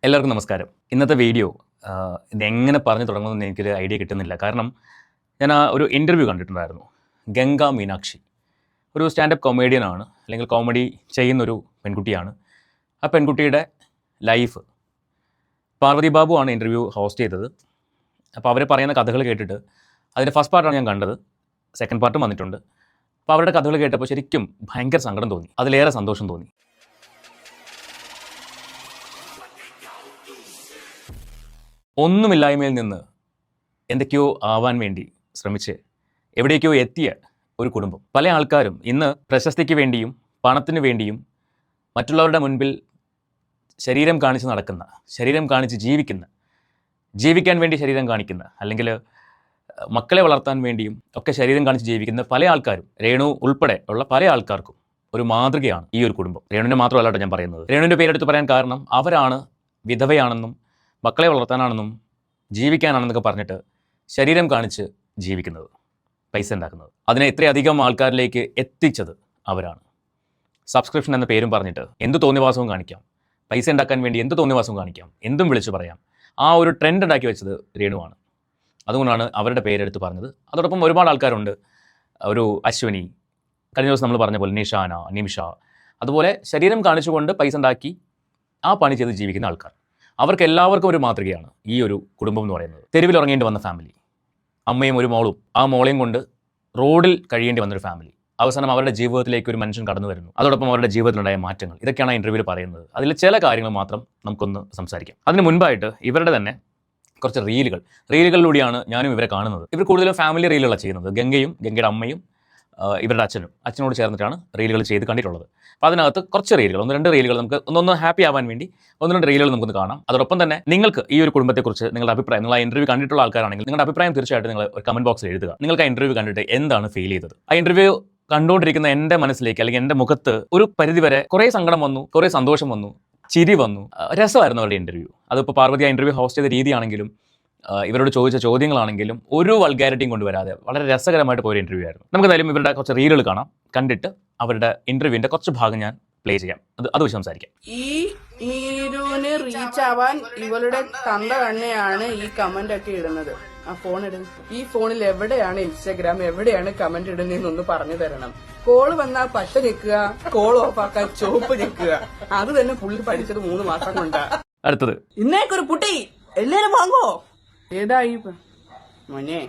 എല്ലാവർക്കും നമസ്കാരം. ഇന്നത്തെ വീഡിയോ ഇതെങ്ങനെ പറഞ്ഞു തുടങ്ങുമെന്ന് എനിക്കൊരു ഐഡിയ കിട്ടുന്നില്ല. കാരണം ഞാൻ ഒരു ഇൻ്റർവ്യൂ കണ്ടിട്ടുണ്ടായിരുന്നു. ഗംഗ മീനാക്ഷി ഒരു സ്റ്റാൻഡപ്പ് കൊമേഡിയനാണ്, അല്ലെങ്കിൽ കോമഡി ചെയ്യുന്നൊരു പെൺകുട്ടിയാണ്. ആ പെൺകുട്ടിയുടെ ലൈഫ് പാർവതി ബാബു ആണ് ഇൻ്റർവ്യൂ ഹോസ്റ്റ് ചെയ്തത്. അപ്പോൾ അവർ പറയുന്ന കഥകൾ കേട്ടിട്ട് അതിൻ്റെ ഫസ്റ്റ് പാർട്ടാണ് ഞാൻ കണ്ടത്, സെക്കൻഡ് പാർട്ടും വന്നിട്ടുണ്ട്. അപ്പോൾ അവരുടെ കഥകൾ കേട്ടപ്പോൾ ശരിക്കും ഭയങ്കര സങ്കടം തോന്നി, അതിലേറെ സന്തോഷം തോന്നി. ഒന്നുമില്ലായ്മയിൽ നിന്ന് എന്തൊക്കെയോ ആവാൻ വേണ്ടി ശ്രമിച്ച് എവിടേക്കോ എത്തിയ ഒരു കുടുംബം. പല ആൾക്കാരും ഇന്ന് പ്രശസ്തിക്ക് വേണ്ടിയും പണത്തിന് വേണ്ടിയും മറ്റുള്ളവരുടെ മുൻപിൽ ശരീരം കാണിച്ച് നടക്കുന്ന, ശരീരം കാണിച്ച് ജീവിക്കാൻ വേണ്ടി ശരീരം കാണിക്കുന്ന, അല്ലെങ്കിൽ മക്കളെ വളർത്താൻ വേണ്ടിയും ഒക്കെ ശരീരം കാണിച്ച് ജീവിക്കുന്ന പല ആൾക്കാരും, രേണു ഉൾപ്പെടെ ഉള്ള പല ആൾക്കാർക്കും ഒരു മാതൃകയാണ് ഈ ഒരു കുടുംബം. രേണുവിൻ്റെ മാത്രമല്ല കേട്ടോ ഞാൻ പറയുന്നത്. രേണുവിൻ്റെ പേരെടുത്ത് പറയാൻ കാരണം അവരാണ് വിധവയാണെന്നും മക്കളെ വളർത്താനാണെന്നും ജീവിക്കാനാണെന്നൊക്കെ പറഞ്ഞിട്ട് ശരീരം കാണിച്ച് ജീവിക്കുന്നത്, പൈസ ഉണ്ടാക്കുന്നത്. അതിനെ ഇത്രയധികം ആൾക്കാരിലേക്ക് എത്തിച്ചത് അവരാണ്. സബ്സ്ക്രിപ്ഷൻ എന്ന പേരും പറഞ്ഞിട്ട് എന്ത് തോന്നിവാസവും കാണിക്കാം, പൈസ ഉണ്ടാക്കാൻ വേണ്ടി എന്ത് തോന്നിവാസവും കാണിക്കാം, എന്തും വിളിച്ചു പറയാം. ആ ഒരു ട്രെൻഡ് ഉണ്ടാക്കി വെച്ചത് രേണുവാണ്. അതുകൊണ്ടാണ് അവരുടെ പേരെടുത്ത് പറഞ്ഞത്. അതോടൊപ്പം ഒരുപാട് ആൾക്കാരുണ്ട്. ഒരു അശ്വിനി, കഴിഞ്ഞ ദിവസം നമ്മൾ പറഞ്ഞ പോലെ നിഷാന, നിമിഷ, അതുപോലെ ശരീരം കാണിച്ചുകൊണ്ട് പൈസ ഉണ്ടാക്കി ആ പണി ചെയ്ത് ജീവിക്കുന്ന ആൾക്കാർ. അവർക്ക് എല്ലാവർക്കും ഒരു മാതൃകയാണ് ഈ ഒരു കുടുംബം എന്ന് പറയുന്നത്. തെരുവിൽ ഇറങ്ങേണ്ടി വന്ന ഫാമിലി, അമ്മയും ഒരു മോളും, ആ മോളെയും കൊണ്ട് റോഡിൽ കഴിയേണ്ടി വന്നൊരു ഫാമിലി. അവസാനം അവരുടെ ജീവിതത്തിലേക്ക് ഒരു മനുഷ്യൻ കടന്നു വരുന്നു. അതോടൊപ്പം അവരുടെ ജീവിതത്തിലുണ്ടായ മാറ്റങ്ങൾ, ഇതൊക്കെയാണ് ആ ഇൻ്റർവ്യൂവിൽ പറയുന്നത്. അതിൽ ചില കാര്യങ്ങൾ മാത്രം നമുക്കൊന്ന് സംസാരിക്കാം. അതിന് മുൻപായിട്ട് ഇവരുടെ തന്നെ കുറച്ച് റീലുകളിലൂടെയാണ് ഞാനും ഇവരെ കാണുന്നത്. ഇവർ കൂടുതലും ഫാമിലി റീലുകളാണ് ചെയ്യുന്നത്. ഗംഗയും ഗംഗയുടെ അമ്മയും ഇവരുടെ അച്ഛനോട് ചേർന്നിട്ടാണ് റീലുകൾ ചെയ്ത് കണ്ടിട്ടുള്ളത്. അപ്പോൾ അതിനകത്ത് കുറച്ച് റീലുകൾ, 1-2 റീലുകൾ നമുക്ക് ഒന്ന് ഹാപ്പി ആവാൻ വേണ്ടി 1-2 റീലുകൾ നമുക്കൊന്ന് കാണാം. അതോടൊപ്പം തന്നെ നിങ്ങൾക്ക് ഈ ഒരു കുടുംബത്തെക്കുറിച്ച് നിങ്ങളുടെ അഭിപ്രായം, നിങ്ങൾ ആ ഇൻ്റർവ്യൂ കണ്ടിട്ടുള്ള ആൾക്കാരാണെങ്കിൽ നിങ്ങളുടെ അഭിപ്രായം തീർച്ചയായിട്ടും നിങ്ങൾ ഒരു കമൻറ്റ് ബോക്സിൽ എഴുതുക. നിങ്ങൾക്ക് ആ ഇൻ്റർവ്യൂ കണ്ടിട്ട് എന്താണ് ഫീൽ ചെയ്തത്? ആ ഇൻ്റർവ്യൂ കണ്ടുകൊണ്ടിരിക്കുന്ന എൻ്റെ മനസ്സിലേക്ക്, അല്ലെങ്കിൽ എൻ്റെ മുഖത്ത് ഒരു പരിധിവരെ കുറേ സങ്കടം വന്നു, കുറേ സന്തോഷം വന്നു, ചിരി വന്നു. രസമായിരുന്നു അവരുടെ ഇൻ്റർവ്യൂ. അതിപ്പോൾ പാർവതി ആ ഇൻ്റർവ്യൂ ഹോസ്റ്റ് ചെയ്ത രീതിയാണെങ്കിലും ഇവരോട് ചോദിച്ച ചോദ്യങ്ങളാണെങ്കിലും ഒരു വൾഗാരിറ്റിയും കൊണ്ടുവരാതെ വളരെ രസകരമായിട്ട് പോയൊരു ഇൻ്റർവ്യൂ ആയിരുന്നു. നമുക്ക് എന്തായാലും ഇവരുടെ കുറച്ച് റീലുകൾ കാണാം. കണ്ടിട്ട് അവരുടെ ഇൻ്റർവ്യൂവിൻ്റെ കുറച്ച് ഭാഗം ഞാൻ പ്ലേ ചെയ്യാം. അത് വെച്ച് സംസാരിക്കാം. ഈ മീരുവിന് റീച്ച് ആവാൻ ഇവളുടെ തന്ത തന്നെയാണ് ഈ കമന്റ് ഒക്കെ ഇടുന്നത്. ആ ഫോൺ ഇടുന്നത്, ഈ ഫോണിൽ എവിടെയാണ് ഇൻസ്റ്റാഗ്രാം, എവിടെയാണ് കമന്റ് ഇടുന്നതെന്നൊന്ന് പറഞ്ഞു തരണം. കോള് വന്നാൽ പച്ച നിൽക്കുക, കോൾ ഓഫ് ആക്കാൻ ചോപ്പ് നിൽക്കുക. അത് തന്നെ പുള്ളി പഠിച്ചത് 3 മാസം കൊണ്ടാ. അടുത്തത്, ഇന്നേക്കൊരു പുട്ടി എല്ലാരും വാങ്ങോ. ഏതായി മോനെ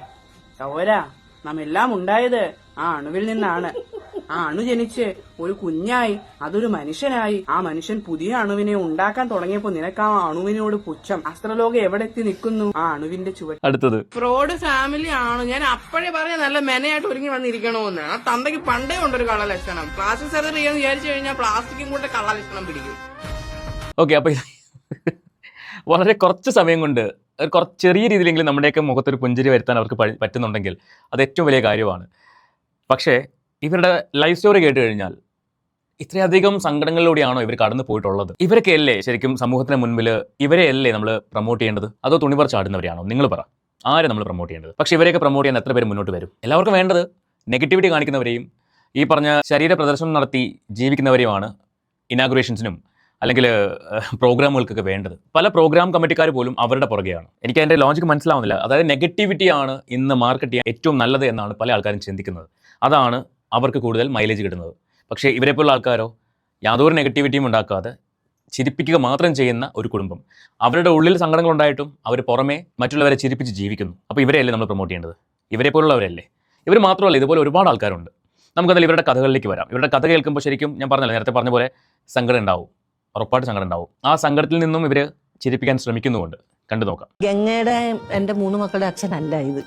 സൗരാ, നാം എല്ലാം ഉണ്ടായത് ആ അണുവിൽ നിന്നാണ്. ആ അണു ജനിച്ച് ഒരു കുഞ്ഞായി, അതൊരു മനുഷ്യനായി. ആ മനുഷ്യൻ പുതിയ അണുവിനെ ഉണ്ടാക്കാൻ തുടങ്ങിയപ്പോ നിനക്ക് ആ അണുവിനോട് പുച്ഛം. അസ്ത്രലോകം എവിടെ എത്തി നിൽക്കുന്നു? ആ അണുവിന്റെ ചുവട്. അടുത്തത്, ഫ്രോഡ് ഫാമിലി ആണ്. ഞാൻ അപ്പോഴേ പറഞ്ഞ നല്ല മെനയായിട്ട് ഒരുങ്ങി വന്നിരിക്കണോന്ന്. ആ തന്തയ്ക്ക് പണ്ടേ ഉണ്ടൊരു കള്ളലക്ഷണം. പ്ലാസ്റ്റിക് സർജറി ചെയ്യാന്ന് വിചാരിച്ചു കഴിഞ്ഞാൽ പ്ലാസ്റ്റിക്കും കൂടെ കള്ളലക്ഷണം പിടിക്കും. ഓക്കെ. അപ്പോൾ വളരെ കുറച്ച് സമയം കൊണ്ട് കുറച്ച് ചെറിയ രീതിയിലെങ്കിലും നമ്മുടെയൊക്കെ മുഖത്തൊരു പുഞ്ചിരി വരുത്താൻ അവർക്ക് പറ്റുന്നുണ്ടെങ്കിൽ അത് ഏറ്റവും വലിയ കാര്യമാണ്. പക്ഷേ ഇവരുടെ ലൈഫ് സ്റ്റോറി കേട്ട് കഴിഞ്ഞാൽ ഇത്രയധികം സങ്കടങ്ങളിലൂടെയാണോ ഇവർ കടന്നു പോയിട്ടുള്ളത്? ഇവരൊക്കെ അല്ലേ ശരിക്കും സമൂഹത്തിന് മുൻപിൽ ഇവരെ അല്ലേ നമ്മൾ പ്രൊമോട്ട് ചെയ്യേണ്ടത്? അതോ തുണിപർ ചാടുന്നവരെയാണോ? നിങ്ങൾ പറ, ആരെ നമ്മൾ പ്രൊമോട്ട് ചെയ്യേണ്ടത്? പക്ഷേ ഇവരെയൊക്കെ പ്രൊമോട്ട് ചെയ്യാൻ എത്ര പേര് മുന്നോട്ട് വരും? എല്ലാവർക്കും വേണ്ടത് നെഗറ്റിവിറ്റി കാണിക്കുന്നവരെയും ഈ പറഞ്ഞ ശരീര പ്രദർശനം നടത്തി ജീവിക്കുന്നവരെയുമാണ് ഇനാഗുറേഷൻസിനും അല്ലെങ്കിൽ പ്രോഗ്രാമുകൾക്കൊക്കെ വേണ്ടത്. പല പ്രോഗ്രാം കമ്മിറ്റിക്കാർ പോലും അവരുടെ പുറകെയാണ്. എനിക്ക് അതിൻ്റെ ലോജിക്ക് മനസ്സിലാവുന്നില്ല. അതായത് നെഗറ്റിവിറ്റിയാണ് ഇന്ന് മാർക്കറ്റ് ചെയ്യാൻ ഏറ്റവും നല്ലത് എന്നാണ് പല ആൾക്കാരും ചിന്തിക്കുന്നത്. അതാണ് അവർക്ക് കൂടുതൽ മൈലേജ് കിട്ടുന്നത്. പക്ഷേ ഇവരെപ്പോലുള്ള ആൾക്കാരോ യാതൊരു നെഗറ്റിവിറ്റിയും ഉണ്ടാക്കാതെ ചിരിപ്പിക്കുക മാത്രം ചെയ്യുന്ന ഒരു കുടുംബം. അവരുടെ ഉള്ളിൽ സങ്കടങ്ങളുണ്ടായിട്ടും അവർ പുറമേ മറ്റുള്ളവരെ ചിരിപ്പിച്ച് ജീവിക്കുന്നു. അപ്പോൾ ഇവരെയല്ലേ നമ്മൾ പ്രൊമോട്ട് ചെയ്യേണ്ടത്? ഇവരെപ്പോലുള്ളവരല്ലേ? ഇവർ മാത്രമല്ല, ഇതുപോലെ ഒരുപാട് ആൾക്കാരുണ്ട്. നമുക്കതിൽ ഇവരുടെ കഥകളിലേക്ക് വരാം. ഇവരുടെ കഥ കേൾക്കുമ്പോൾ ശരിക്കും ഞാൻ പറഞ്ഞല്ലോ, നേരത്തെ പറഞ്ഞ പോലെ സങ്കടം ഉണ്ടാവും, ഉറപ്പായിട്ട് സങ്കടം ഉണ്ടാവും. ആ സങ്കടത്തിൽ നിന്നും ഇവർ ചിരിപ്പിക്കാൻ ശ്രമിക്കുന്നുമുണ്ട്. കണ്ടു നോക്കാം. ഗംഗയുടെ എൻ്റെ 3 മക്കളുടെ അച്ഛനല്ല ഇത്,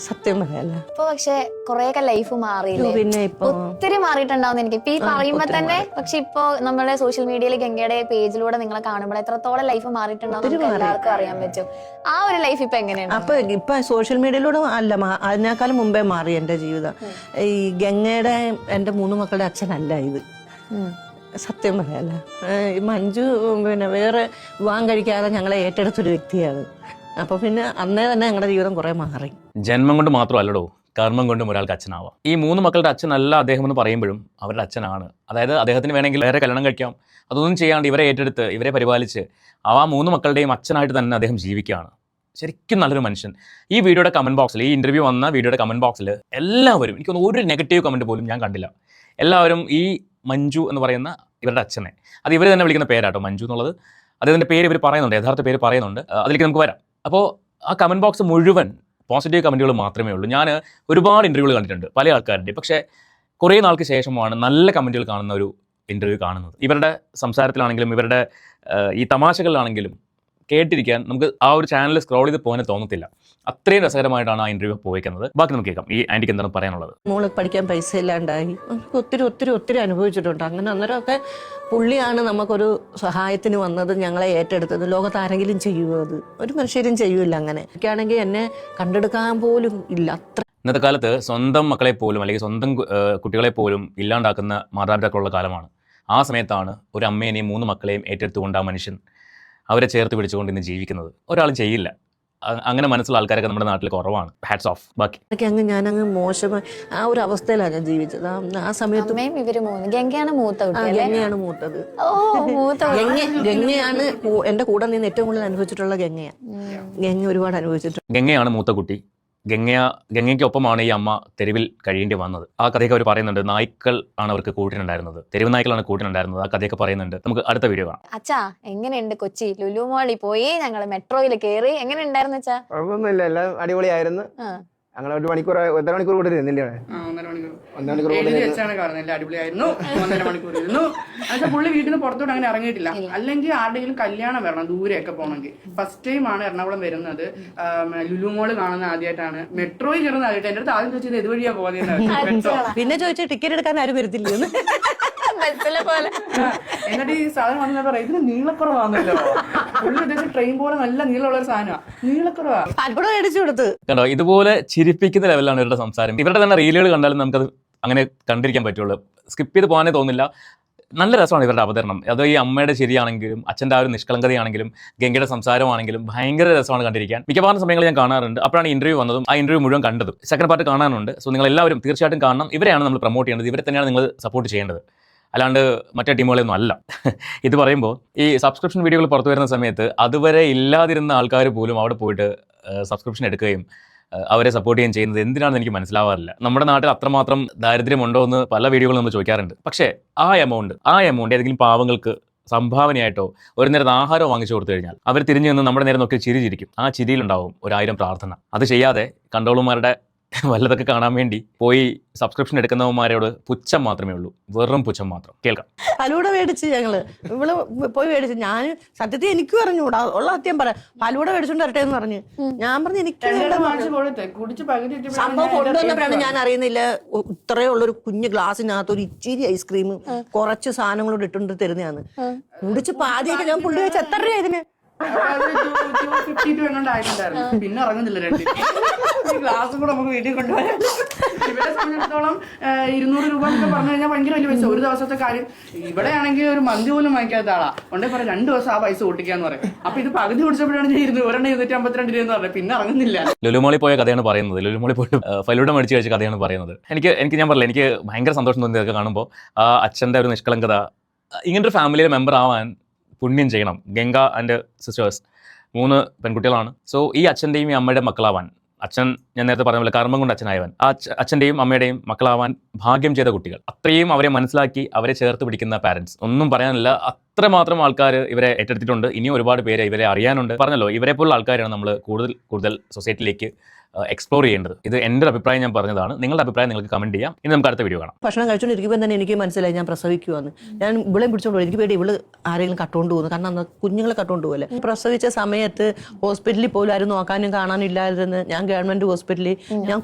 സത്യം പറയല്ല. ഇപ്പൊ പക്ഷെ കൊറേയൊക്കെ ലൈഫ് മാറിയില്ലേ? പിന്നെ ഇപ്പൊ ഒത്തിരി മാറിയിട്ടുണ്ടാവും എനിക്ക് ഇപ്പൊ ഈ പറയുമ്പോ തന്നെ. പക്ഷെ ഇപ്പൊ നമ്മളെ സോഷ്യൽ മീഡിയയിൽ ഗംഗയുടെ പേജിലൂടെ നിങ്ങളെ കാണുമ്പോൾ എത്രത്തോളം ലൈഫ് മാറിയിട്ടുണ്ടാവും എല്ലാവർക്കും അറിയാൻ പറ്റും. ആ ഒരു ലൈഫ് ഇപ്പൊ എങ്ങനെയാണ്? ഇപ്പൊ സോഷ്യൽ മീഡിയയിലൂടെ അല്ല, അതിനേക്കാളും മുമ്പേ മാറി എൻ്റെ ജീവിതം. ഈ ഗംഗയുടെ എൻ്റെ 3 മക്കളുടെ അച്ഛനല്ല ഇത്, സത്യം പറയല്ല. മഞ്ജു പിന്നെ വേറെ വിവാഹം കഴിക്കാതെ ഞങ്ങളെ ഏറ്റെടുത്തൊരു വ്യക്തിയാണ്. അപ്പോൾ പിന്നെ അന്നേ തന്നെ ഞങ്ങളുടെ ജീവിതം കുറേ മാറി. ജന്മം കൊണ്ട് മാത്രമല്ലടോ, കർമ്മം കൊണ്ടും ഒരാൾക്ക് അച്ഛനാവാം. ഈ 3 മക്കളുടെ അച്ഛനല്ല അദ്ദേഹം എന്ന് പറയുമ്പോഴും അവരുടെ അച്ഛനാണ്. അതായത് അദ്ദേഹത്തിന് വേണമെങ്കിൽ വേറെ കല്യാണം കഴിക്കാം, അതൊന്നും ചെയ്യാണ്ട് ഇവരെ ഏറ്റെടുത്ത് ഇവരെ പരിപാലിച്ച് ആ 3 മക്കളുടെയും അച്ഛനായിട്ട് തന്നെ അദ്ദേഹം ജീവിക്കുകയാണ്. ശരിക്കും നല്ലൊരു മനുഷ്യൻ. ഈ വീഡിയോയുടെ കമൻറ്റ് ബോക്സിൽ, ഈ ഇൻ്റർവ്യൂ വന്ന വീഡിയോയുടെ കമൻറ്റ് ബോക്സിൽ എല്ലാവരും, എനിക്കൊന്ന് ഒരു നെഗറ്റീവ് കമൻറ്റ് പോലും ഞാൻ കണ്ടില്ല. എല്ലാവരും ഈ മഞ്ജു എന്ന് പറയുന്ന ഇവരുടെ അച്ഛനെ, അത് ഇവർ തന്നെ വിളിക്കുന്ന പേരാട്ടോ മഞ്ജു എന്നുള്ളത്, അദ്ദേഹത്തിൻ്റെ പേര് ഇവർ പറയുന്നുണ്ട്, യഥാർത്ഥ പേര് പറയുന്നുണ്ട്. അതിലേക്ക് നമുക്ക് വരാം. അപ്പോൾ ആ കമൻറ്റ് ബോക്സ് മുഴുവൻ പോസിറ്റീവ് കമൻറ്റുകൾ മാത്രമേ ഉള്ളൂ. ഞാൻ ഒരുപാട് ഇൻ്റർവ്യൂകൾ കണ്ടിട്ടുണ്ട് പല ആൾക്കാരുടെ, പക്ഷേ കുറേ നാൾക്ക് ശേഷമാണ് നല്ല കമൻറ്റുകൾ കാണുന്ന ഒരു ഇൻ്റർവ്യൂ കാണുന്നത്. ഇവരുടെ സംസാരത്തിലാണെങ്കിലും ഇവരുടെ ഈ തമാശകളിലാണെങ്കിലും കേട്ടിരിക്കാൻ നമുക്ക് ആ ഒരു ചാനൽ സ്ക്രോൾ ചെയ്ത് പോകാൻ തോന്നത്തില്ല. അത്രയും രസകരമായിട്ടാണ് ആ ഇൻ്റർവ്യൂ പോയിക്കുന്നത്. ബാക്കി നമുക്ക് കേൾക്കാം ഈ ആൻറ്റിക്ക് എന്താണ് പറയാനുള്ളത്. മോള് പഠിക്കാൻ പൈസ ഇല്ലാണ്ടായി, ഒത്തിരി ഒത്തിരി ഒത്തിരി അനുഭവിച്ചിട്ടുണ്ട്. അങ്ങനെ അന്നേരമൊക്കെ പുള്ളിയാണ് നമുക്കൊരു സഹായത്തിന് വന്നത്, ഞങ്ങളെ ഏറ്റെടുത്തത്. ലോകത്ത് ആരെങ്കിലും ചെയ്യുമോ? അത് ഒരു മനുഷ്യരും ചെയ്യൂല. അങ്ങനെ ഒക്കെയാണെങ്കിൽ എന്നെ കണ്ടെടുക്കാൻ പോലും ഇല്ല. അത്ര ഇന്നത്തെ കാലത്ത് സ്വന്തം മക്കളെ പോലും അല്ലെങ്കിൽ സ്വന്തം കുട്ടികളെ പോലും ഇല്ലാണ്ടാക്കുന്ന മാതാപിതാക്കളുള്ള കാലമാണ്. ആ സമയത്താണ് ഒരു അമ്മേനെയും 3 മക്കളെയും ഏറ്റെടുത്തുകൊണ്ട് ആ മനുഷ്യൻ അവരെ ചേർത്ത് പിടിച്ചുകൊണ്ട് ഇന്ന് ജീവിക്കുന്നത്. ഒരാൾ ചെയ്യില്ല. അങ്ങനെ മനസ്സുള്ള ആൾക്കാരൊക്കെ നമ്മുടെ നാട്ടിൽ കുറവാണ്. Hats off. ബാക്കി അങ്ങ് ഞാനങ്ങ് മോശമായി ആ ഒരു അവസ്ഥയിലാണ് ഞാൻ ജീവിച്ചത്. ആ സമയത്ത് ഗംഗയാണ് മൂത്ത കുട്ടി. ഗംഗയാണ് മൂത്തത്. ഓ, മൂത്ത ഗംഗയാണ് എന്റെ കൂടെ നിന്ന് ഏറ്റവും കൂടുതൽ അനുഭവിച്ചിട്ടുള്ള ഗംഗയാണ്. ഗംഗ ഒരുപാട് അനുഭവിച്ചിട്ടുണ്ട്. ഗംഗയാണ് മൂത്ത കുട്ടി. ഗംഗയ്ക്കൊപ്പമാണ് ഈ അമ്മ തെരുവിൽ കഴിയേണ്ടി വന്നത്. ആ കഥയൊക്കെ അവർ പറയുന്നുണ്ട്. നായ്ക്കൾ ആണ് അവർക്ക് കൂട്ടിനുണ്ടായിരുന്നത്, തെരുവ് നായ്ക്കളാണ് കൂട്ടിനുണ്ടായിരുന്നത്. ആ കഥയൊക്കെ പറയുന്നുണ്ട്. നമുക്ക് അടുത്ത വീഡിയോ കാണാം. അച്ഛാ, എങ്ങനെയുണ്ട് കൊച്ചി ലുലു മോളിൽ പോയി ഞങ്ങൾ മെട്രോയിൽ കയറി? എങ്ങനെ ഉണ്ടായിരുന്നു അച്ഛാ? കുഴപ്പമൊന്നുമില്ല, എല്ലാം അടിപൊളിയായിരുന്നു. ഞങ്ങൾ ഒരു മണിക്കൂർ, 1.5 മണിക്കൂർ കൂടെ ഇരുന്നില്ലേ? 1.5 മണിക്കൂർ അടിപൊളിയായിരുന്നു. 1.5 മണിക്കൂർ ഇരുന്നു. പക്ഷെ പുള്ളി വീട്ടിൽ നിന്ന് പുറത്തോട്ട് അങ്ങനെ ഇറങ്ങിയിട്ടില്ല. അല്ലെങ്കിൽ ആരുടെങ്കിലും കല്യാണം വരണം, ദൂരെയൊക്കെ പോകണമെങ്കിൽ. ഫസ്റ്റ് ടൈം ആണ് എറണാകുളം വരുന്നത്. ലുലു മോള് കാണുന്ന ആദ്യമായിട്ടാണ്. മെട്രോയിൽ കയറുന്ന ആദ്യമായിട്ട്. എന്റെ അടുത്ത് ആദ്യം ചോദിച്ചത് ഇതുവഴിയാ പോകുന്നത്. പിന്നെ ചോദിച്ചാൽ ടിക്കറ്റ് എടുക്കാൻ ആരും വരത്തില്ല. എന്നിട്ട് ഈ സാധനം വന്നു പറയാം, ഇതിന് നീളക്കുറവാണല്ലോ. പുള്ളി ഉദ്ദേശിച്ച ട്രെയിൻ പോലെ നല്ല നീളമുള്ള ഒരു സാധനമാണ്. നീളക്കുറവാ. അൽപ്പടം മേടിച്ചു കൊടുത്ത് കണ്ടോ, ഇതുപോലെ ചിരിപ്പിക്കുന്ന ലെവലാണ് ഇവരുടെ സംസാരം. ഇവരുടെ തന്നെ റീലുകൾ കണ്ടാലും നമുക്കത് അങ്ങനെ കണ്ടിരിക്കാൻ പറ്റുള്ളൂ. സ്കിപ്പ് ചെയ്ത് പോകാനേ തോന്നില്ല. നല്ല രസമാണ് ഇവരുടെ അവതരണം. അത് ഈ അമ്മയുടെ ശരിയാണെങ്കിലും അച്ഛൻ്റെ ആ ഒരു നിഷ്കളങ്കതയാണെങ്കിലും ഗംഗയുടെ സംസാരമാണെങ്കിലും ഭയങ്കര രസമാണ് കണ്ടിരിക്കാൻ. മിക്കവാറും സമയങ്ങളിൽ ഞാൻ കാണാറുണ്ട്. അപ്പോഴാണ് ഇൻ്റർവ്യൂ വന്നതും ആ ഇൻ്റർവ്യൂ മുഴുവൻ കണ്ടതും. സെക്കൻഡ് പാർട്ട് കാണാനുണ്ട്. സോ നിങ്ങൾ എല്ലാവരും തീർച്ചയായിട്ടും കാണണം. ഇവരെയാണ് നമ്മൾ പ്രൊമോട്ട് ചെയ്യേണ്ടത്, ഇവരെ തന്നെയാണ് നിങ്ങൾ സപ്പോർട്ട് ചെയ്യേണ്ടത്, അല്ലാണ്ട് മറ്റേ ടീമുകളൊന്നും അല്ല. ഇത് പറയുമ്പോൾ ഈ സബ്സ്ക്രിപ്ഷൻ വീഡിയോകൾ പുറത്തു വരുന്ന സമയത്ത് അതുവരെ ഇല്ലാതിരുന്ന ആൾക്കാർ പോലും അവിടെ പോയിട്ട് സബ്സ്ക്രിപ്ഷൻ എടുക്കുകയും അവരെ സപ്പോർട്ട് ചെയ്യുകയും ചെയ്യുന്നത് എന്തിനാണെന്ന് എനിക്ക് മനസ്സിലാവാറില്ല. നമ്മുടെ നാട്ടിൽ അത്രമാത്രം ദാരിദ്ര്യമുണ്ടോ എന്ന് പല വീഡിയോകളും നമ്മൾ ചോദിക്കാറുണ്ട്. പക്ഷേ ആ എമൗണ്ട് ഏതെങ്കിലും പാവങ്ങൾക്ക് സംഭാവനയായിട്ടോ ഒരു നേരത്തെ ആഹാരം വാങ്ങിച്ചു കൊടുത്തു കഴിഞ്ഞാൽ അവർ തിരിഞ്ഞു നിന്ന് നമ്മുടെ നേരെ നോക്കി ചിരിച്ചിരിക്കും. ആ ചിരിയിലുണ്ടാവും 1000 പ്രാർത്ഥന. അത് ചെയ്യാതെ കൺട്രോളർമാരുടെ വല്ലതൊക്കെ കാണാൻ വേണ്ടി പോയി സബ്സ്ക്രിപ്ഷൻ എടുക്കുന്നവന്മാരോട് പുച്ഛം മാത്രമേ ഉള്ളൂ, വെറും പുച്ഛം മാത്രം. കേൾക്കാം. ഫലൂഡ മേടിച്ച് ഞങ്ങള് ഇവള് പോയി മേടിച്ച്, ഞാൻ സത്യത്തിൽ എനിക്കും അറിഞ്ഞൂടാ, ഉള്ള സത്യം പറയാം. ഫലൂഡ മേടിച്ചോണ്ട് വരട്ടെ എന്ന് പറഞ്ഞ് ഞാൻ പറഞ്ഞു എനിക്ക് സംഭവം കൊണ്ടുവന്നപ്പോഴാണ് ഞാൻ അറിയുന്നില്ല ഇത്രയേ ഉള്ളൊരു കുഞ്ഞു ഗ്ലാസ്സിനകത്ത് ഒരു ഇച്ചിരി ഐസ്ക്രീമും കുറച്ച് സാധനങ്ങളോട് ഇട്ടുകൊണ്ട് തരുന്നതാണ്. കുടിച്ച് പാതിയൊക്കെ ഞാൻ പുള്ളി വെച്ച് എത്ര രൂപ ഇതിന്? 252 എങ്ങാണ്ടായിട്ടുണ്ടായിരുന്നു. പിന്നെ ഇറങ്ങുന്നില്ല. 2 ഗ്ലാസും കൂടെ നമുക്ക് വീട്ടിൽ കൊണ്ടുപോയാൽ ഇവരെ സംബന്ധിച്ചിടത്തോളം 200 രൂപ എന്നൊക്കെ പറഞ്ഞു കഴിഞ്ഞാൽ ഭയങ്കര വലിയ പൈസ. ഒരു ദിവസത്തെ കാര്യം. ഇവിടെ ആണെങ്കിൽ ഒരു മന്തി പോലും വാങ്ങിക്കാത്ത ആളാ. കൊണ്ടേ പറയാം 2 ദിവസം ആ പൈസ ഒട്ടിക്കാന്ന് പറയും. അപ്പൊ ഇത് പകുതി കുടിച്ചപ്പോഴാണ് ഞാൻ 252 രൂപ എന്ന് പറഞ്ഞത്. പിന്നെ ഇറങ്ങുന്നില്ല. ലുലുമോളിൽ പോയ കഥയാണ് പറയുന്നത്. ലുലുമോളിൽ പോയിട്ട് ഫലൂഡ മേടിച്ച് കഴിച്ച കഥയാണ് പറയുന്നത്. എനിക്ക് ഞാൻ പറഞ്ഞില്ല, എനിക്ക് ഭയങ്കര സന്തോഷം തോന്നിയതൊക്കെ കാണുമ്പോൾ. ആ അച്ഛൻ്റെ ഒരു നിഷ്കളങ്കത. ഇങ്ങനൊരു ഫാമിലിയിലെ മെമ്പർ ആവാൻ പുണ്യം ചെയ്യണം. ഗംഗ ആൻഡ് സിസ്റ്റേഴ്സ് 3 പെൺകുട്ടികളാണ്. സോ ഈ അച്ഛൻ്റെയും ഈ അമ്മയുടെ മക്കളാവാൻ, അച്ഛൻ ഞാൻ നേരത്തെ പറഞ്ഞ പോലെ കർമ്മം കൊണ്ട് അച്ഛനായവൻ, ആ അച്ഛൻ്റെയും അമ്മയുടെയും മക്കളാവാൻ ഭാഗ്യം ചെയ്ത കുട്ടികൾ, അത്രയും അവരെ മനസ്സിലാക്കി അവരെ ചേർത്ത് പിടിക്കുന്ന പാരൻസ്. ഒന്നും പറയാനില്ല. അത്രമാത്രം ആൾക്കാർ ഇവരെ ഏറ്റെടുത്തിട്ടുണ്ട്. ഇനിയും ഒരുപാട് പേര് ഇവരെ അറിയാനുണ്ട്. പറഞ്ഞല്ലോ, ഇവരെ പോലുള്ള ആൾക്കാരാണ് നമ്മൾ കൂടുതൽ സൊസൈറ്റിയിലേക്ക് എക്സ്പ്ലോർ ചെയ്യേണ്ടത്. ഇത് എൻ്റെ ഒരു അഭിപ്രായം ഞാൻ പറഞ്ഞതാണ്. നിങ്ങളുടെ അഭിപ്രായം നിങ്ങൾക്ക് കമൻറ്റ് ചെയ്യാം. ഇനി നമുക്ക് അടുത്ത വീഡിയോ കാണാം. ഭക്ഷണം കഴിച്ചുകൊണ്ടിരിക്കുമ്പോൾ തന്നെ എനിക്ക് മനസ്സിലായി ഞാൻ പ്രസവിക്കുവാന്ന്. ഞാൻ ഇവളെ പിടിച്ചോണ്ട് എനിക്ക് പേടി ഇവള് ആരെങ്കിലും കട്ടുകൊണ്ട് പോകുന്നു. കാരണം അന്ന് കുഞ്ഞുങ്ങളെ കട്ടുകൊണ്ട് പോലെ. പ്രസവിച്ച സമയത്ത് ഹോസ്പിറ്റലിൽ പോലും ആരും നോക്കാനും കാണാനും ഇല്ലായിരുന്നു. ഞാൻ ഗവൺമെന്റ് ഹോസ്പിറ്റലിൽ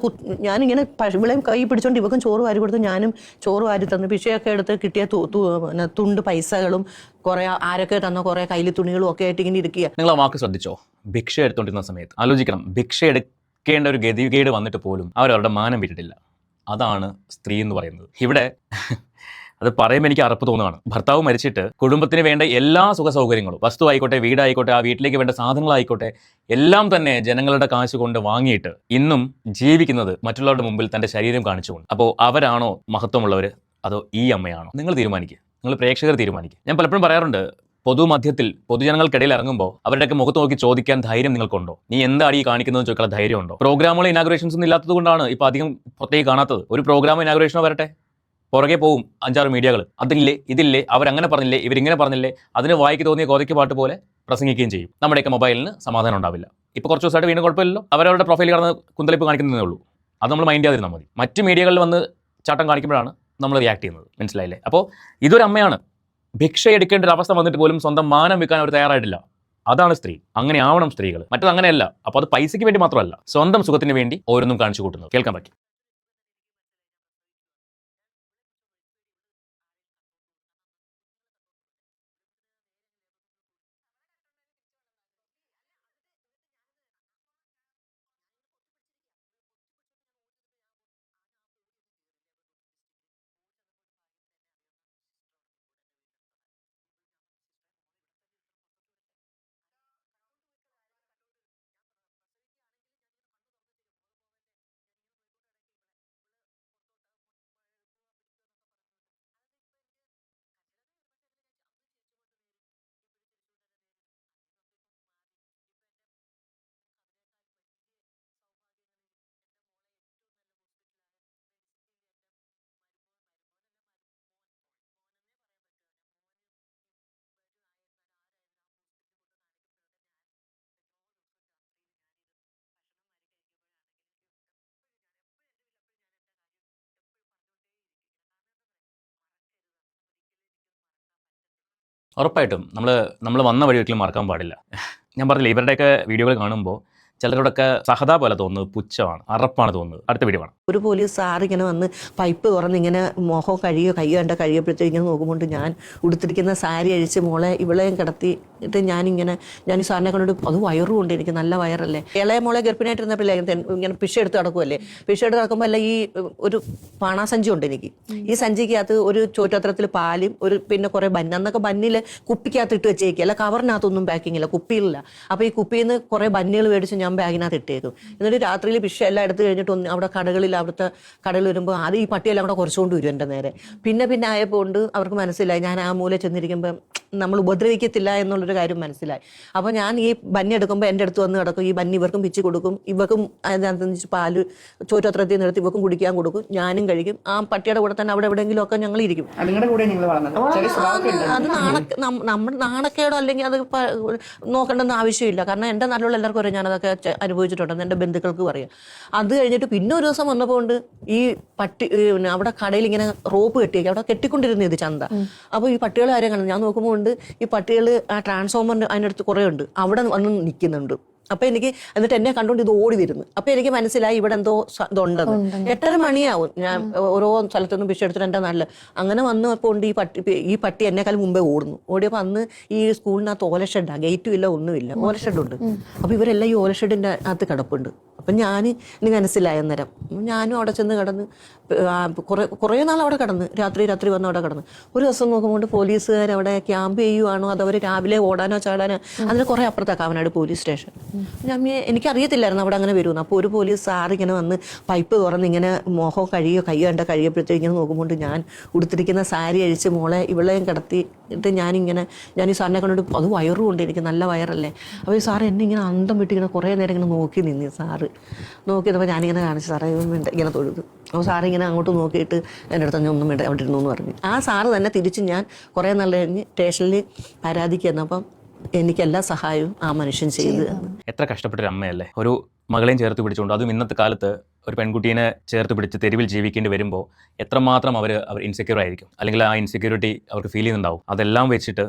ഞാനിങ്ങനെ ഇവളെയും കൈ പിടിച്ചോണ്ട് ഇവക്കും ചോറ് വാരി കൊടുത്ത് ഞാനും ചോറ് വാരി തന്നു. പിഷയൊക്കെ എടുത്ത് കിട്ടിയ തുണ്ട് പൈസകളും കുറെ ആരൊക്കെ തന്ന കുറെ കയ്യിൽ തുണികളും ഒക്കെ ആയിട്ട് ഇങ്ങനെ ഇരിക്കുക. നിങ്ങൾ ആ വാക്ക് ശ്രദ്ധിച്ചോ? ഭിക്ഷ എടുത്തോണ്ടിരുന്ന സമയത്ത് ആലോചിക്കണം. ഭിക്ഷ എടുക്കേണ്ട ഒരു ഗതികേട് വന്നിട്ട് പോലും അവരവരുടെ മാനം വിട്ടിട്ടില്ല. അതാണ് സ്ത്രീ എന്ന് പറയുന്നത്. ഇവിടെ അത് പറയുമ്പോൾ എനിക്ക് അറപ്പ് തോന്നുകയാണ്. ഭർത്താവ് മരിച്ചിട്ട് കുടുംബത്തിന് വേണ്ട എല്ലാ സുഖ സൗകര്യങ്ങളും, വസ്തു ആയിക്കോട്ടെ, വീടായിക്കോട്ടെ, ആ വീട്ടിലേക്ക് വേണ്ട സാധനങ്ങളായിക്കോട്ടെ, എല്ലാം തന്നെ ജനങ്ങളുടെ കാശ് കൊണ്ട് വാങ്ങിയിട്ട് ഇന്നും ജീവിക്കുന്നത് മറ്റുള്ളവരുടെ മുമ്പിൽ തന്റെ ശരീരം കാണിച്ചുകൊണ്ട്. അപ്പോൾ അവരാണോ മഹത്വമുള്ളവർ, അതോ ഈ അമ്മയാണോ? നിങ്ങൾ തീരുമാനിക്കുക, നിങ്ങൾ പ്രേക്ഷകർ തീരുമാനിക്കുക. ഞാൻ പലപ്പോഴും പറയാറുണ്ട്, പൊതുമധ്യത്തിൽ പൊതുജനങ്ങൾക്കിടയിൽ ഇറങ്ങുമ്പോൾ അവരുടെയൊക്കെ മുഖത്ത് നോക്കി ചോദിക്കാൻ ധൈര്യം നിങ്ങൾക്കുണ്ടോ? നീ എന്താണ് ഈ കാണിക്കുന്നതെന്ന് ചോദിക്കാനുള്ള ധൈര്യം ഉണ്ടോ? പ്രോഗ്രാമുകൾ ഇനാഗുറേഷൻസ് ഒന്നും ഇല്ലാത്തത് കൊണ്ടാണ് ഇപ്പോൾ അധികം പുറത്തേക്ക് കാണാത്തത്. ഒരു പ്രോഗ്രാം ഇനാഗുറേഷനോ വരട്ടെ, പുറകെ പോവും 5-6 മീഡിയകൾ. അതില്ലേ ഇതില്ലേ, അവരങ്ങനെ പറഞ്ഞില്ലേ, ഇവരിങ്ങനെ പറഞ്ഞില്ലേ, അതിന് വായിക്ക് തോന്നിയ കോതയ്ക്ക് പാട്ട് പോലെ പ്രസംഗിക്കുകയും ചെയ്യും. നമ്മുടെയൊക്കെ മൊബൈലിന് സമാധാനം ഉണ്ടാവില്ല. ഇപ്പോൾ കുറച്ച് ദിവസമായിട്ട് വീണ്ടും കുഴപ്പമില്ലല്ലോ, അവരവരുടെ പ്രൊഫൈൽ കടന്ന് കുന്തളിപ്പ് കാണിക്കുന്നതേ ഉള്ളൂ. അത് നമ്മൾ മൈൻഡ് ചെയ്യാതിരുന്നാൽ മതി. മറ്റ് മീഡിയകളിൽ വന്ന് ചാട്ടം കാണിക്കുമ്പോഴാണ് നമ്മൾ റിയാക്ട് ചെയ്യുന്നത്. മനസ്സിലായില്ലേ? അപ്പോൾ ഇതൊരു അമ്മയാണ്. ഭിക്ഷ എടുക്കേണ്ട ഒരു അവസ്ഥ വന്നിട്ട് പോലും സ്വന്തം മാനം വെക്കാൻ അവർ തയ്യാറായിട്ടില്ല. അതാണ് സ്ത്രീ. അങ്ങനെ ആവണം സ്ത്രീകൾ. മറ്റത് അങ്ങനെയല്ല. അപ്പോൾ അത് പൈസയ്ക്ക് വേണ്ടി മാത്രമല്ല, സ്വന്തം സുഖത്തിന് വേണ്ടി ഓരോന്നും കാണിച്ചു കൂട്ടുന്നത്. കേൾക്കാൻ പറ്റും. ഉറപ്പായിട്ടും നമ്മൾ വന്ന വഴി ഒരിക്കലും മറക്കാൻ പാടില്ല. ഞാൻ പറഞ്ഞില്ല, ഇവരുടെയൊക്കെ വീഡിയോകൾ കാണുമ്പോൾ ചിലരോടൊക്കെ സഹതാ പോലെ തോന്നുന്നത് പുച്ഛമാണ്, അറപ്പാണ് തോന്നുന്നത്. അടുത്ത വീഡിയോ കാണാം. ഒരു പോലീസ് സാർ ഇങ്ങനെ വന്ന് പൈപ്പ് തുറന്ന് ഇങ്ങനെ മുഖം കഴുകിയോ കയ്യോ കണ്ട കഴിയപ്പോഴത്തേക്ക് ഇങ്ങനെ നോക്കുമ്പോൾ ഞാൻ ഉടുത്തിരിക്കുന്ന സാരി അഴിച്ച് മോളെ ഇവളെയും കിടത്തിയിട്ട് ഞാൻ ഈ സാറിനെ കണ്ടിട്ട്, അത് വയറും ഉണ്ട്, എനിക്ക് നല്ല വയറല്ലേ. ഇളയ മോളെ ഗർഭിണിയായിട്ടിരുന്നപ്പോഴേ ഇങ്ങനെ പിഷ എടുത്ത് നടക്കുമല്ലേ, പിഷ എടുത്ത് നടക്കുമ്പോൾ അല്ല ഈ ഒരു പാണാസഞ്ചി ഉണ്ട് എനിക്ക്. ഈ സഞ്ചിക്കകത്ത് ഒരു ചോറ്റത്രത്തിൽ പാലും പിന്നെ കുറെ ബന്ന്, അന്നൊക്കെ ബന്നിൽ കുപ്പിക്കകത്ത് ഇട്ട് വെച്ചേക്കുക, അല്ല കവറിനകത്തൊന്നും പാക്കിംഗ് ഇല്ല, കുപ്പിയിലില്ല. അപ്പോൾ ഈ കുപ്പിയിൽ നിന്ന് കുറെ ബന്നുകൾ മേടിച്ച് ഞാൻ ബാഗിനകത്ത് ഇട്ടേക്കും. എന്നിട്ട് രാത്രിയിൽ പിഷ എല്ലാം എടുത്ത് കഴിഞ്ഞിട്ട് അവിടെ അവിടുത്തെ കടയിൽ വരുമ്പോൾ അത് ഈ പട്ടിയെല്ലാം അവിടെ കുറച്ചുകൊണ്ട് വരും എൻ്റെ നേരെ. പിന്നെ ആയപ്പോൾ കൊണ്ട് അവർക്ക് മനസ്സിലായി ഞാൻ ആ മൂല ചെന്നിരിക്കുമ്പോൾ നമ്മൾ ഉപദ്രവിക്കത്തില്ല എന്നുള്ളൊരു കാര്യം മനസ്സിലായി. അപ്പോൾ ഞാൻ ഈ ബന്നി എടുക്കുമ്പോൾ എൻ്റെ അടുത്ത് വന്ന് കിടക്കും, ഈ ബന്നി ഇവർക്കും പിച്ച് കൊടുക്കും, ഇവർക്കും അതിനകത്ത് പാല് ചോറ്റത്രത്തിൽ നിർത്തി ഇവർക്കും കുടിക്കാൻ കൊടുക്കും, ഞാനും കഴിക്കും. ആ പട്ടിയുടെ കൂടെ തന്നെ അവിടെ എവിടെയെങ്കിലും ഒക്കെ ഞങ്ങൾ ഇരിക്കും. അത് നമ്മുടെ നാണക്കേടോ അല്ലെങ്കിൽ അത് നോക്കേണ്ടെന്ന് ആവശ്യമില്ല. കാരണം എൻ്റെ നാട്ടിലുള്ള എല്ലാവർക്കും അറിയാം ഞാനതൊക്കെ അനുഭവിച്ചിട്ടുണ്ടെന്ന്, എൻ്റെ ബന്ധുക്കൾക്ക് പറയാം. അത് കഴിഞ്ഞിട്ട് പിന്നെ ഒരു ദിവസം വന്നപ്പോൾ കൊണ്ട് ഈ പട്ടി അവിടെ കടയിൽ ഇങ്ങനെ റോപ്പ് കെട്ടിയേക്ക്, അവിടെ കെട്ടിക്കൊണ്ടിരുന്നു ഇത് ചന്ത. അപ്പോൾ ഈ പട്ടികൾ കാര്യം കാണുന്നത് ഞാൻ നോക്കുമ്പോൾ ഈ പട്ടികൾ ആ ട്രാൻസ്ഫോമറിന് അതിനടുത്ത് കുറേ ഉണ്ട്, അവിടെ വന്ന് നിൽക്കുന്നുണ്ട്. അപ്പൊ എനിക്ക് എന്നിട്ട് എന്നെ കണ്ടുകൊണ്ട് ഇത് ഓടി വരുന്നു. അപ്പൊ എനിക്ക് മനസ്സിലായി ഇവിടെ എന്തോ ഇതുണ്ടെന്ന്. 8:30 മണിയാവും ഞാൻ ഓരോ സ്ഥലത്തുനിന്നും പിശ എടുത്തിട്ട് എൻ്റെ നാട്ടില് അങ്ങനെ വന്നപ്പോൾ ഉണ്ട് ഈ പട്ടി എന്നെക്കാളും മുമ്പേ ഓടുന്നു. ഓടിയപ്പോൾ അന്ന് ഈ സ്കൂളിനകത്ത് ഓലഷെഡാണ്, ഗേറ്റും ഇല്ല ഒന്നുമില്ല, ഓലഷെഡുണ്ട്. അപ്പൊ ഇവരെല്ലാം ഈ ഓലഷെഡിന്റെ അകത്ത് കിടപ്പുണ്ട്. അപ്പം എനിക്ക് മനസ്സിലായി അന്നേരം. ഞാനും അവിടെ ചെന്ന് കിടന്ന് കുറേ നാൾ അവിടെ കിടന്ന് രാത്രി വന്ന് അവിടെ കിടന്ന്. ഒരു ദിവസം നോക്കുമ്പോൾ പോലീസുകാർ അവിടെ ക്യാമ്പ് ചെയ്യുവാണോ അതോ അവർ രാവിലെ ഓടാനോ ചാടാനോ, അതിന് കുറേ അപ്പുറത്താണ് കാവനാട് പോലീസ് സ്റ്റേഷൻ. എനിക്കറിയത്തില്ലായിരുന്നു അവിടെ അങ്ങനെ വരുമെന്ന്. അപ്പോൾ ഒരു പോലീസ് സാർ ഇങ്ങനെ വന്ന് പൈപ്പ് തുറന്ന് ഇങ്ങനെ മുഖം കഴുകിയോ കയ്യോ കണ്ട കഴിയപ്പോഴത്തേക്ക് ഇങ്ങനെ നോക്കുമ്പോൾ ഞാൻ ഉടുത്തിരിക്കുന്ന സാരി അഴിച്ച് മോളെ ഇവളെയും കിടത്തിയിട്ട് ഞാൻ ഈ സാറിനെ കണ്ടിട്ട്, അത് വയറും ഉണ്ട്, എനിക്ക് നല്ല വയറല്ലേ. അപ്പോൾ ഈ സാർ എന്നെ ഇങ്ങനെ അന്തം വിട്ട് ഇങ്ങനെ കുറേ നേരം ഇങ്ങനെ നോക്കി നിന്ന്. സാറ് നോക്കിയപ്പോൾ ഞാനിങ്ങനെ കാണിച്ചു, സാറേ ഇങ്ങനെ തൊഴുതു. അപ്പോൾ സാറിങ്ങനെ അങ്ങോട്ട് നോക്കിയിട്ട് എൻ്റെ അടുത്ത് ഒന്നും വേണ്ട അവിടെ ഇരുന്നു എന്ന് പറഞ്ഞു. ആ സാറ് തന്നെ തിരിച്ച് ഞാൻ കുറേ നാൾ കഴിഞ്ഞ് സ്റ്റേഷനിൽ പരാതിക്ക് തന്നപ്പം എനിക്കെല്ലാ സഹായവും ആ മനുഷ്യൻ ചെയ്തു. എത്ര കഷ്ടപ്പെട്ടൊരു അമ്മയല്ലേ, ഒരു മകളെയും ചേർത്ത് പിടിച്ചുകൊണ്ട്, അതും ഇന്നത്തെ കാലത്ത് ഒരു പെൺകുട്ടീനെ ചേർത്ത് പിടിച്ച് തെരുവിൽ ജീവിക്കേണ്ടി വരുമ്പോൾ എത്രമാത്രം അവർ ഇൻസെക്യൂർ ആയിരിക്കും, അല്ലെങ്കിൽ ആ ഇൻസെക്യൂരിറ്റി അവർക്ക് ഫീൽ ചെയ്യുന്നുണ്ടാവും. അതെല്ലാം വെച്ചിട്ട്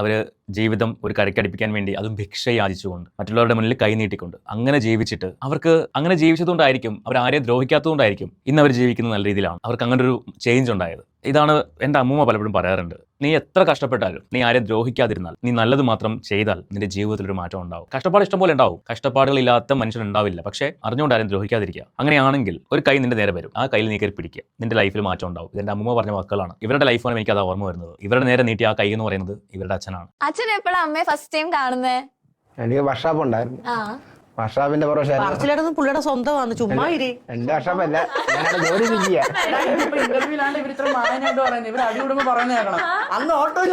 അവർ ജീവിതം ഒരു കരക്കടിപ്പിക്കാൻ വേണ്ടി, അതും ഭിക്ഷ യാചിച്ചുകൊണ്ട്, മറ്റുള്ളവരുടെ മുന്നിൽ കൈനീട്ടിക്കൊണ്ട് അങ്ങനെ ജീവിച്ചിട്ട്, അവർക്ക് അങ്ങനെ ജീവിച്ചതുകൊണ്ടായിരിക്കും, അവർ ആരെയും ദ്രോഹിക്കാത്തതുകൊണ്ടായിരിക്കും ഇന്ന് അവർ ജീവിക്കുന്നത് നല്ല രീതിയിലാണ്. അവർക്ക് അങ്ങനെ ഒരു ചേഞ്ച് ഉണ്ടായത്. ഇതാണ് എൻ്റെ അമ്മൂമ്മ പലപ്പോഴും പറയാറുണ്ട്. നീ എത്ര കഷ്ടപ്പെട്ടാലും, നീ ആരെയും ദ്രോഹിക്കാതിരുന്നാൽ, നീ നല്ലത് മാത്രം ചെയ്താൽ നിന്റെ ജീവിതത്തിൽ ഒരു മാറ്റം ഉണ്ടാവും. കഷ്ടപ്പാട് ഇഷ്ടംപോലെ ഉണ്ടാവും, കഷ്ടപ്പാടുകളില്ലാത്ത മനുഷ്യനുണ്ടാവില്ല. പക്ഷേ അറിഞ്ഞുകൊണ്ട് ആരും ദ്രോഹിക്കാതിരിക്കുക. അങ്ങനെയാണെങ്കിൽ ഒരു കൈ നിന്റെ നേരെ വരും, ആ കയ്യിൽ നീ കയറി പിടിക്കുക, നിന്റെ ലൈഫിൽ മാറ്റം ഉണ്ടാവും. ഇതെന്റെ അമ്മൂമ്മ പറഞ്ഞ വാക്കുകളാണ്. ഇവരുടെ ലൈഫാണ് എനിക്ക് അത് ഓർമ്മ വരുന്നത്. ഇവരുടെ നേരെ നീട്ടി ആ കൈ എന്ന് പറയുന്നത് ഇവരുടെ അച്ഛനാണ്. അച്ഛൻ എപ്പോഴാണ് അമ്മയെ ഫസ്റ്റ് ടൈം കാണുന്നേ? എനിക്ക് വർഷാപ്പ് ഉണ്ടായിരുന്നു. ആ വർഷാപ്പിന്റെ പറച്ചിലിടുന്ന പുള്ളിയുടെ സ്വന്തമാണ്. ചുമ്മാ ഇരി. എന്റെ വർഷാപ്പല്ല, ഞാനവിടെ ജോലി ചെയ്യാ. ഇന്റർവ്യൂലാണ്ട് ഇവർ ഇത്ര മാനായിട്ട് പറയുന്നത്, ഇവർ അടി കൂടുമ്പോ പറഞ്ഞു കേൾക്കണം. അന്ന് ഓട്ടോയിൽ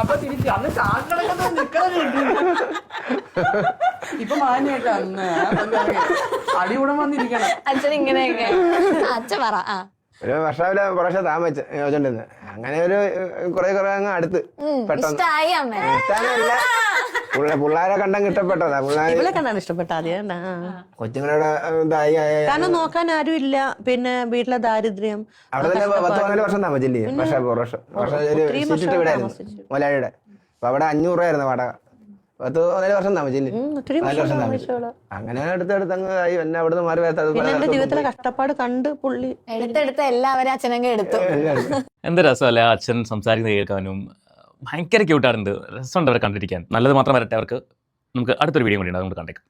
അപ്പൊ തിരിച്ചു അന്ന് ചാക്കളൊക്കെ നിക്കണം. ഇപ്പൊ മാനായിട്ട് അന്ന് അടി കൂടെ വന്നിരിക്കണം. അച്ഛൻ ഇങ്ങനെയൊക്കെ അച്ഛൻ പറ. ഒരു വർഷാപ്പിലെ കുറേശ്ശെ താമസിച്ചിരുന്നു. അങ്ങനെ ഒരു കുറെ അങ്ങ് അടുത്ത് പെട്ടെന്ന് ഇഷ്ടായി അമ്മ. പിള്ളേരെ കണ്ടങ്ങ് ഇഷ്ടപ്പെട്ടതാ. ഇവളെ കണ്ടാണ് ഇഷ്ടപ്പെട്ട ആദ്യം. കൊച്ചുങ്ങളോട് ഇതായി കാരണം നോക്കാൻ ആരും ഇല്ല, പിന്നെ വീട്ടിലെ ദാരിദ്ര്യം. അവിടെ തന്നെ 10-14 വർഷം താമസിച്ചില്ലേ? വർഷം ഒരു വീടായിരുന്നു മൊലാഴിയുടെ. അപ്പൊ അവിടെ 500 രൂപയായിരുന്നു വാടക. 10-14 വർഷം താമസിച്ചില്ലേ? 4 വർഷം താമസിച്ചു. അങ്ങനെ അടുത്തടുത്ത് അങ്ങ് ആയി. എന്നെ അവിടുന്ന് മാറി പിന്നെ എന്റെ ജീവിതത്തിലെ കഷ്ടപ്പാട് കണ്ട് പുള്ളി എടുത്തെടുത്ത് എല്ലാവരും അച്ഛനങ്ങ് എടുത്തു. എന്ത് രസമല്ലേ ആ അച്ഛൻ സംസാരിക്കുന്നത് കേൾക്കാനും. ഭയങ്കര ക്യൂട്ടാറുണ്ട്, രസമുണ്ട് അവരെ കണ്ടിരിക്കാൻ. നല്ലത് മാത്രം വരട്ടെ അവർക്ക്. നമുക്ക് അടുത്തൊരു വീഡിയോ കൂടി ഉണ്ട്, അതുകൊണ്ട് കണ്ടേക്കാം.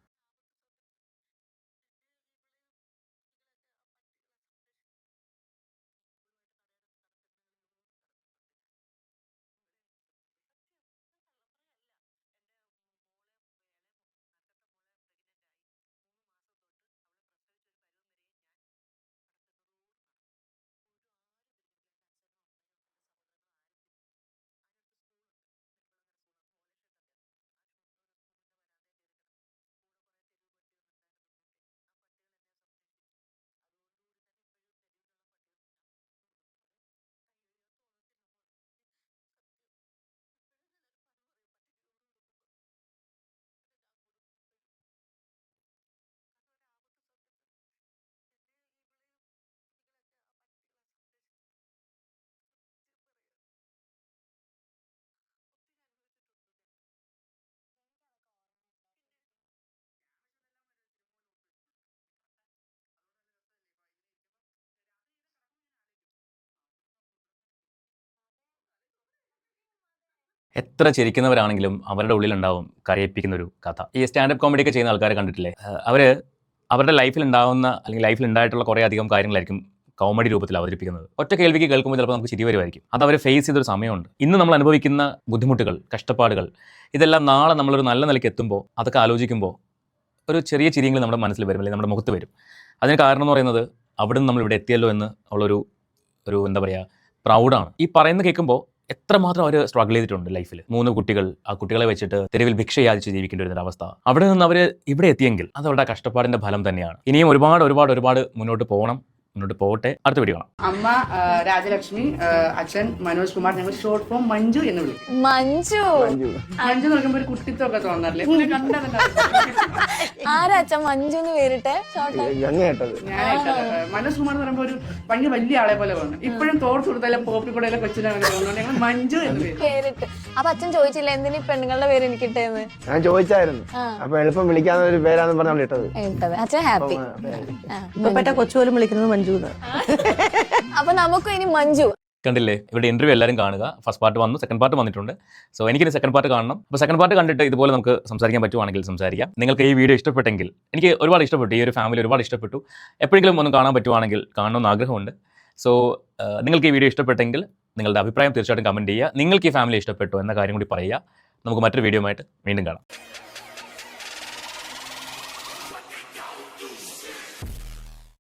എത്ര ചിരിക്കുന്നവരാണെങ്കിലും അവരുടെ ഉള്ളിലുണ്ടാവും കരയിപ്പിക്കുന്ന ഒരു കഥ. ഈ സ്റ്റാൻഡപ്പ് കോമഡി ഒക്കെ ചെയ്യുന്ന ആൾക്കാരെ കണ്ടിട്ടില്ലേ? അവരുടെ ലൈഫിൽ ഉണ്ടാവുന്ന അല്ലെങ്കിൽ ലൈഫിൽ ഉണ്ടായിട്ടുള്ള കുറേ അധികം കാര്യങ്ങളായിരിക്കും കോമഡി രൂപത്തിൽ അവതരിപ്പിക്കുന്നത്. ഒറ്റ കേൾവിക്ക് കേൾക്കുമ്പോൾ ചിലപ്പോൾ നമുക്ക് ചിരി വരുമായിരിക്കും. അത് അവർ ഫേസ് ചെയ്തൊരു സമയമുണ്ട്. ഇന്ന് നമ്മൾ അനുഭവിക്കുന്ന ബുദ്ധിമുട്ടുകൾ, കഷ്ടപ്പാടുകൾ, ഇതെല്ലാം നാളെ നമ്മളൊരു നല്ല നിലയ്ക്ക് എത്തുമ്പോൾ അതൊക്കെ ആലോചിക്കുമ്പോൾ ഒരു ചെറിയ ചിരിയെങ്കിലും നമ്മുടെ മനസ്സിൽ വരും, അല്ലെങ്കിൽ നമ്മുടെ മുഖത്ത് വരും. അതിന് കാരണം എന്ന് പറയുന്നത് അവിടെ നിന്ന് നമ്മൾ ഇവിടെ എത്തിയല്ലോ എന്ന് ഉള്ളൊരു എന്താ പറയുക, പ്രൗഡാണ്. ഈ പറയുന്നത് കേൾക്കുമ്പോൾ എത്രമാത്രം അവർ സ്ട്രഗിൾ ചെയ്തിട്ടുണ്ട് ലൈഫിൽ. 3 കുട്ടികൾ, ആ കുട്ടികളെ വെച്ചിട്ട് തെരുവിൽ ഭിക്ഷ യാചിച്ച് ജീവിക്കേണ്ടി വരുന്ന അവസ്ഥ. അവിടെ നിന്ന് അവർ ഇവിടെ എത്തിയെങ്കിൽ അത് അവരുടെ കഷ്ടപ്പാടിന്റെ ഫലം തന്നെയാണ്. ഇനിയും ഒരുപാട് മുന്നോട്ട് പോകട്ടെ. അടുത്ത വീഡിയോ കാണാം. അമ്മ രാജലക്ഷ്മി, അച്ഛൻ മനോജ് കുമാർ. ഞങ്ങൾ ഷോർട്ട് ഫോം മഞ്ജു എന്ന് വിളിക്കും. മഞ്ജു മഞ്ജു നോക്കുമ്പോ ഒരു കുട്ടിത്തൊക്കെ തോന്നാറില്ലേ? ആരാ അച്ഛൻ മഞ്ജു എന്ന് പേരിട്ടെ? മനോജ് കുമാർ എന്ന് പറയുമ്പോ ഒരു ഭയങ്കര വലിയ ആളെ പോലെ തോന്നും. ഇപ്പോഴും തോർത്ത് കൊടുത്താലും പോപ്പിക്കൂടെ കൊച്ചിനെ തോന്നുന്നുണ്ട് ഞങ്ങൾ മഞ്ജു എന്ന് പേരിട്ട്. അപ്പൊ അച്ഛൻ ചോദിച്ചില്ല എന്തിനീ പെണ്ണുങ്ങളുടെ പേര് എനിക്ക് ഇട്ടേന്ന്? ഞാൻ ചോദിച്ചായിരുന്നു. അപ്പൊ എളുപ്പം വിളിക്കാവുന്ന ഒരു പേരാന്ന് പറഞ്ഞാൽ ഇട്ടത്. അച്ഛൻ ഹാപ്പി. ഇപ്പൊ കൊച്ചു പോലും വിളിക്കുന്നത് മഞ്ജു. അപ്പൊ നമുക്ക് ഇനി മഞ്ജു കണ്ടില്ലേ? ഇവിടെ ഇന്റർവ്യൂ എല്ലാവരും കാണുക. ഫസ്റ്റ് പാർട്ട് വന്നു, സെക്കൻഡ് പാർട്ട് വന്നിട്ടുണ്ട്. സോ എനിക്കിനി സെക്കൻഡ് പാർട്ട് കാണണം. അപ്പോൾ സെക്കൻഡ് പാർട്ട് കണ്ടിട്ട് ഇതുപോലെ നമുക്ക് സംസാരിക്കാൻ പറ്റുവാണെങ്കിൽ സംസാരിക്കാം. നിങ്ങൾക്ക് ഈ വീഡിയോ ഇഷ്ടപ്പെട്ടെങ്കിൽ, എനിക്ക് ഒരുപാട് ഇഷ്ടപ്പെട്ടു, ഈ ഒരു ഫാമിലി ഒരുപാട് ഇഷ്ടപ്പെട്ടു. എപ്പോഴെങ്കിലും ഒന്ന് കാണാൻ പറ്റുവാണെങ്കിൽ കാണണമെന്ന് ആഗ്രഹമുണ്ട്. സോ നിങ്ങൾക്ക് ഈ വീഡിയോ ഇഷ്ടപ്പെട്ടെങ്കിൽ നിങ്ങളുടെ അഭിപ്രായം തീർച്ചയായിട്ടും കമൻറ്റ് ചെയ്യുക. നിങ്ങൾക്ക് ഈ ഫാമിലി ഇഷ്ടപ്പെട്ടു എന്ന കാര്യം കൂടി പറയുക. നമുക്ക് മറ്റൊരു വീഡിയോ ആയിട്ട് വീണ്ടും കാണാം.